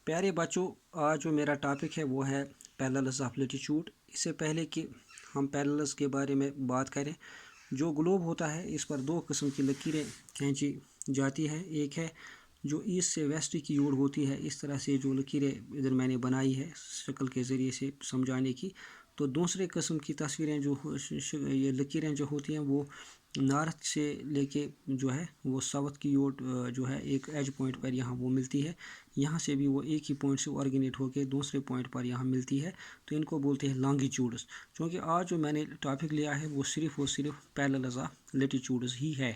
پیارے بچوں، آج جو میرا ٹاپک ہے وہ ہے پیرللز آف لیٹیچیوڈ۔ اس سے پہلے کہ ہم پیرللز کے بارے میں بات کریں، جو گلوب ہوتا ہے اس پر دو قسم کی لکیریں کھینچی جاتی ہے۔ ایک ہے جو ایسٹ سے ویسٹ کی اوٹ ہوتی ہے، اس طرح سے جو لکیریں ادھر میں نے بنائی ہے شکل کے ذریعے سے سمجھانے کی۔ تو دوسرے قسم کی تصویریں جو یہ لکیریں جو ہوتی ہیں وہ نارتھ سے لے کے جو ہے وہ ساؤتھ کی اوٹ جو ہے ایک ایج پوائنٹ پر یہاں وہ ملتی ہے، یہاں سے بھی وہ ایک ہی پوائنٹ سے آرگینیٹ ہو کے دوسرے پوائنٹ پر یہاں ملتی ہے، تو ان کو بولتے ہیں لانگیچیوڈز۔ چونکہ آج جو میں نے ٹاپک لیا ہے وہ صرف اور صرف پیرللز آف لیٹیچیوڈز ہی ہے۔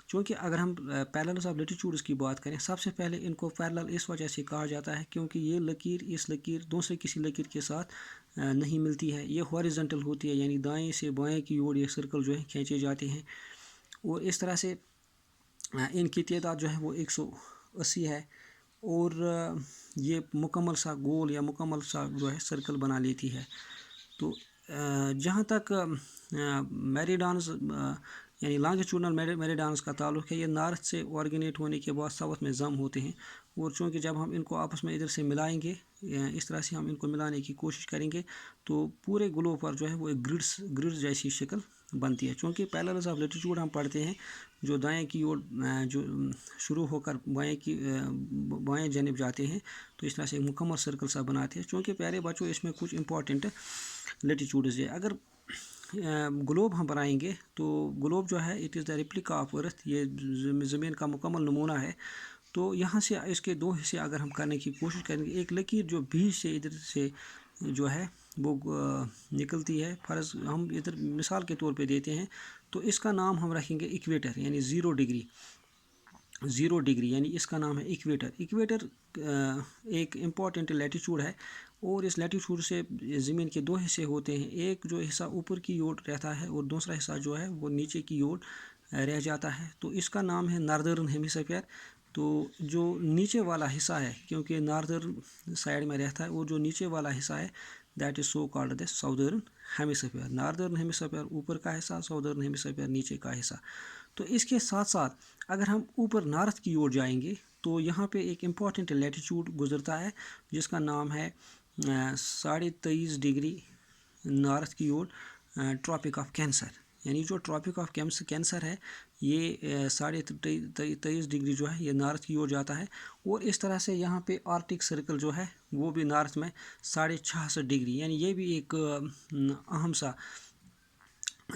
چونکہ اگر ہم پیرللز آف لیٹیچیوڈز کی بات کریں، سب سے پہلے ان کو پیرلل اس وجہ سے کہا جاتا ہے کیونکہ یہ لکیر اس لکیر دوسرے کسی لکیر کے ساتھ نہیں ملتی ہے، یہ ہاریزنٹل ہوتی ہے، یعنی دائیں سے بائیں کی اور یہ سرکل جو ہے کھینچے جاتے ہیں، اور اس طرح سے ان کی تعداد جو ہے وہ 180 ہے، اور یہ مکمل سا گول یا مکمل سا جو ہے سرکل بنا لیتی ہے۔ تو جہاں تک میریڈانز یعنی لانگیچیوڈنل میریڈانز کا تعلق ہے، یہ نارتھ سے آرگینیٹ ہونے کے بعد ساؤتھ میں ضم ہوتے ہیں، اور چونکہ جب ہم ان کو آپس میں ادھر سے ملائیں گے، اس طرح سے ہم ان کو ملانے کی کوشش کریں گے تو پورے گلوب پر جو ہے وہ ایک گرڈ جیسی شکل بنتی ہے۔ چونکہ پیرللز آف لیٹیچیوڈ ہم پڑھتے ہیں جو دائیں کی اور جو شروع ہو کر بائیں جانب جاتے ہیں، تو اس طرح سے ایک مکمل سرکل سا بناتے ہیں۔ چونکہ پیارے بچوں اس میں کچھ امپورٹنٹ لیٹیچیوڈز ہے۔ اگر گلوب ہم بنائیں گے تو گلوب جو ہے it is the replica of earth, یہ زمین کا مکمل نمونہ ہے۔ تو یہاں سے اس کے دو حصے اگر ہم کرنے کی کوشش کریں گے، ایک لکیر جو بیچ سے ادھر سے جو ہے وہ نکلتی ہے، فرض ہم ادھر مثال کے طور پہ دیتے ہیں، تو اس کا نام ہم رکھیں گے ایکویٹر، یعنی 0 ڈگری، یعنی اس کا نام ہے ایکویٹر۔ ایکویٹر ایک امپورٹنٹ لیٹیچیوڈ ہے، اور اس لیٹیچیوڈ سے زمین کے دو حصے ہوتے ہیں، ایک جو حصہ اوپر کی اوٹ رہتا ہے اور دوسرا حصہ جو ہے وہ نیچے کی اوٹ رہ جاتا ہے، تو اس کا نام ہے ناردرن ہیمیسفیئر۔ تو جو نیچے والا حصہ ہے، کیونکہ ناردرن سائڈ میں رہتا ہے، اور جو نیچے والا حصہ ہے that is so called the southern hemisphere. Northern hemisphere اوپر کا حصہ، ساؤدرن ہیمیسفیئر نیچے کا حصہ۔ تو اس کے ساتھ ساتھ اگر ہم اوپر نارتھ کی اوٹ جائیں گے تو یہاں پہ ایک امپورٹنٹ لیٹیچیوڈ گزرتا ہے جس کا نام ہے 23.5 ڈگری نارتھ کی اوٹ، ٹراپک آف کینسر۔ یعنی جو ٹراپک آف کینسر ہے یہ 23.5 ڈگری جو ہے یہ نارتھ کی اوٹ جاتا ہے، اور اس طرح سے یہاں پہ آرکٹک سرکل جو ہے وہ بھی نارتھ میں 66.5 ڈگری، یعنی یہ بھی ایک اہم سا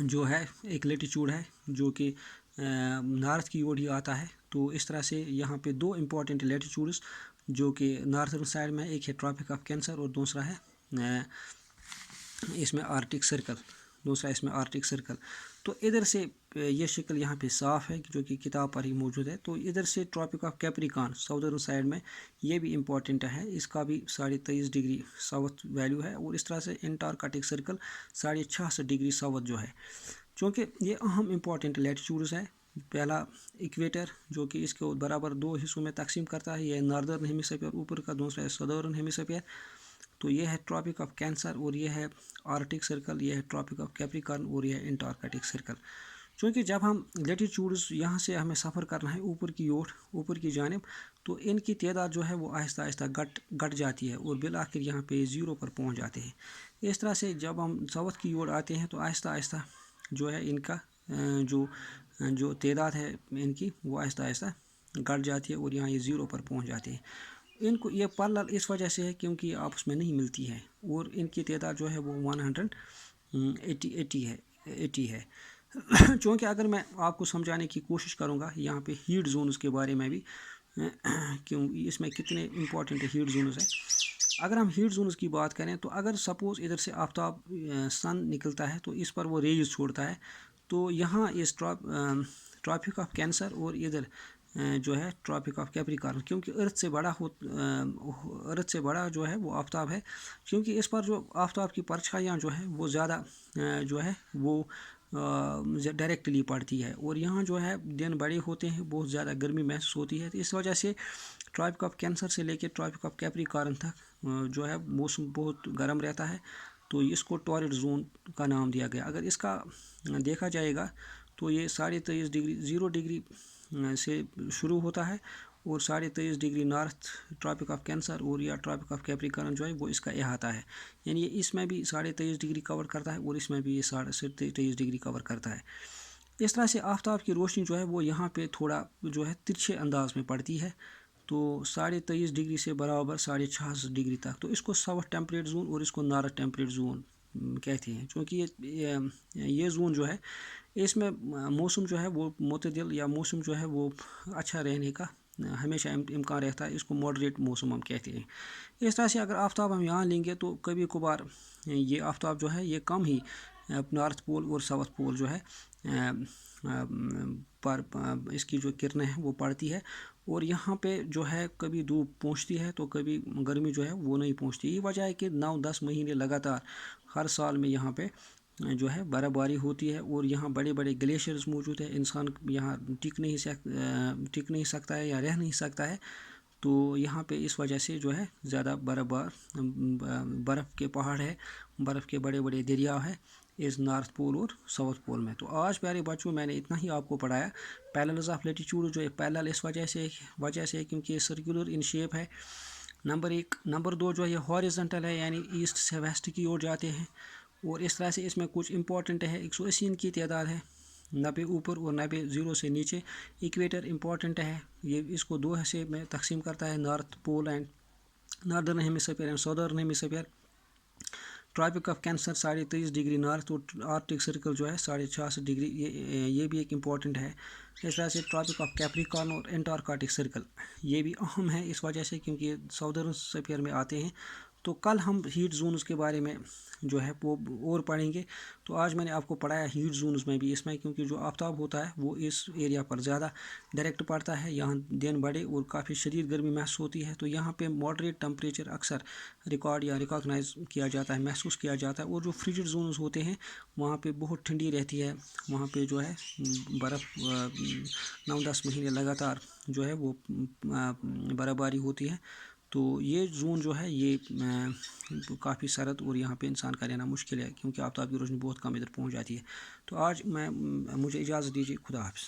جو ہے ایک لیٹیچیوڈ ہے جو کہ نارتھ کی اوٹ ہی آتا ہے۔ تو اس طرح سے یہاں پہ دو امپورٹنٹ لیٹیچیوڈز جو کہ ناردرن سائڈ میں، ایک ہے ٹراپک آف کینسر اور دوسرا ہے اس میں آرکٹک سرکل۔ تو ادھر سے یہ شکل یہاں پہ صاف ہے جو کہ کتاب پر ہی موجود ہے۔ تو ادھر سے ٹراپک آف کیپریکان ساؤدرن سائڈ میں یہ بھی امپورٹنٹ ہے، اس کا بھی 23.5 ڈگری ساؤتھ ویلیو ہے، اور اس طرح سے انٹارکٹک سرکل 66.5 ڈگری ساؤتھ جو ہے۔ چونکہ یہ اہم امپورٹنٹ لیٹیچیوڈز ہے، پہلا ایکویٹر جو کہ اس کو برابر دو حصوں میں تقسیم کرتا ہے، یہ ناردرن ہیمیسفیئر اوپر کا، دوسرا ہے سدرن ہیمیسفیئر۔ تو یہ ہے ٹراپک آف کینسر، اور یہ ہے آرکٹک سرکل، یہ ہے ٹراپک آف کیپریکارن، اور یہ ہے انٹارکٹک سرکل۔ چونکہ جب ہم لیٹیچیوڈز یہاں سے ہمیں سفر کرنا ہے اوپر کی اوٹ، اوپر کی جانب، تو ان کی تعداد جو ہے وہ آہستہ آہستہ گھٹ جاتی ہے، اور بالآخر یہاں پہ 0 پر پہنچ جاتے ہیں۔ اس طرح سے جب ہم ساؤتھ کی اوٹ آتے ہیں تو آہستہ آہستہ جو ہے ان کا جو تعداد ہے ان کی وہ آہستہ آہستہ گھٹ جاتی ہے، اور یہاں یہ 0 پر پہنچ جاتے ہیں۔ ان کو یہ پیرلل اس وجہ سے ہے کیونکہ یہ آپس میں نہیں ملتی ہے، اور ان کی تعداد جو ہے وہ 180 ہے۔ چونکہ اگر میں آپ کو سمجھانے کی کوشش کروں گا یہاں پہ ہیٹ زونز کے بارے میں بھی، کیوں اس میں کتنے امپورٹنٹ ہیٹ زونز ہیں۔ اگر ہم ہیٹ زونز کی بات کریں تو اگر سپوز ادھر سے آفتاب سن نکلتا ہے تو اس پر وہ ریز چھوڑتا ہے، تو یہاں اس ٹراپک آف کینسر اور ادھر جو ہے ٹراپک آف کیپریکارن، کیونکہ ارتھ سے بڑا جو ہے وہ آفتاب ہے، کیونکہ اس پر جو آفتاب کی پرچھائیاں جو ہے وہ زیادہ جو ہے وہ ڈائریکٹلی پڑتی ہے، اور یہاں جو ہے دن بڑے ہوتے ہیں، بہت زیادہ گرمی محسوس ہوتی ہے، تو اس وجہ سے ٹراپک آف کینسر سے لے کے ٹراپک آف کیپریکارن تک جو ہے موسم بہت گرم رہتا ہے، تو اس کو ٹورڈ زون کا نام دیا گیا۔ اگر اس کا دیکھا جائے گا تو یہ 23.5 ڈگری 0 ڈگری سے شروع ہوتا ہے، اور 23.5 degree north tropic of cancer اور یا ٹراپک آف کیپریکارن جو ہے وہ اس کا احاطہ ہے، یعنی یہ اس میں بھی 23.5 ڈگری کور کرتا ہے اور اس میں بھی یہ 23.5 ڈگری کور کرتا ہے۔ اس طرح سے آفتاب کی روشنی جو ہے وہ یہاں پہ تھوڑا جو ہے ترچھے انداز میں پڑتی ہے، تو 23.5 ڈگری سے برابر 66.5 ڈگری تک، تو اس کو ساؤتھ ٹیمپریٹ زون اور اس کو نارتھ ٹیمپریٹ زون کہتے ہیں، چونکہ یہ زون جو ہے اس میں موسم جو ہے وہ معتدل یا موسم جو ہے وہ اچھا رہنے کا ہمیشہ امکان رہتا ہے، اس کو ماڈریٹ موسم ہم کہتے ہیں۔ اس طرح سے اگر آفتاب ہم یہاں لیں گے تو کبھی کبھار یہ آفتاب جو ہے یہ کم ہی نارتھ پول اور ساؤتھ پول جو ہے پر اس کی جو کرنیں ہیں وہ پڑتی ہے، اور یہاں پہ جو ہے کبھی دھوپ پہنچتی ہے تو کبھی گرمی جو ہے وہ نہیں پہنچتی۔ یہ وجہ ہے کہ 9-10 مہینے لگاتار ہر سال میں یہاں پہ جو ہے برف باری ہوتی ہے، اور یہاں بڑے بڑے گلیشیئرز موجود ہیں، انسان یہاں ٹک نہیں سکتا ہے یا رہ نہیں سکتا ہے، تو یہاں پہ اس وجہ سے جو ہے زیادہ برف کے پہاڑ ہے، برف کے بڑے بڑے دریا ہے اس نارتھ پول اور ساؤتھ پول میں۔ تو آج پیارے بچوں میں نے اتنا ہی آپ کو پڑھایا۔ پیرللز آف لیٹیچیوڈ جو ہے پیرلل اس وجہ سے کیونکہ یہ سرکولر ان شیپ ہے، نمبر 1۔ نمبر 2 جو ہے یہ ہاریزنٹل ہے، یعنی ایسٹ سے ویسٹ کی اور جاتے ہیں، اور اس طرح سے اس میں کچھ امپورٹنٹ ہے، 180 ان کی تعداد ہے، 90 اوپر اور 90 0 سے نیچے۔ ایکویٹر امپورٹنٹ ہے، یہ اس کو 2 حصے میں تقسیم کرتا ہے، north pole and northern hemisphere and southern hemisphere. Tropic of cancer 23.5 degree north, اور آرکٹک سرکل جو ہے 66.5 ڈگری، یہ بھی ایک امپورٹنٹ ہے۔ اس طرح سے ٹراپک آف کیپریکارن اور انٹارکٹک سرکل یہ بھی اہم ہے اس وجہ سے کیونکہ یہ ساؤدرن ہیمیسفیئر میں آتے ہیں۔ تو کل ہم ہیٹ زونز کے بارے میں جو ہے وہ اور پڑھیں گے۔ تو آج میں نے آپ کو پڑھایا ہیٹ زونز میں بھی، اس میں کیونکہ جو آفتاب ہوتا ہے وہ اس ایریا پر زیادہ ڈائریکٹ پڑتا ہے، یہاں دن بڑے اور کافی شدید گرمی محسوس ہوتی ہے، تو یہاں پہ ماڈریٹ ٹمپریچر اکثر ریکارڈ یا ریکاگنائز کیا جاتا ہے، محسوس کیا جاتا ہے، اور جو فریجڈ زونز ہوتے ہیں وہاں پہ بہت ٹھنڈی رہتی ہے، وہاں پہ جو ہے برف 9-10 مہینے لگاتار جو ہے وہ برف باری ہوتی ہے۔ تو یہ زون جو ہے یہ کافی سرد، اور یہاں پہ انسان کا رہنا مشکل ہے کیونکہ آفتاب کی روشنی بہت کم ادھر پہنچ جاتی ہے۔ تو آج مجھے اجازت دیجیے، خدا حافظ۔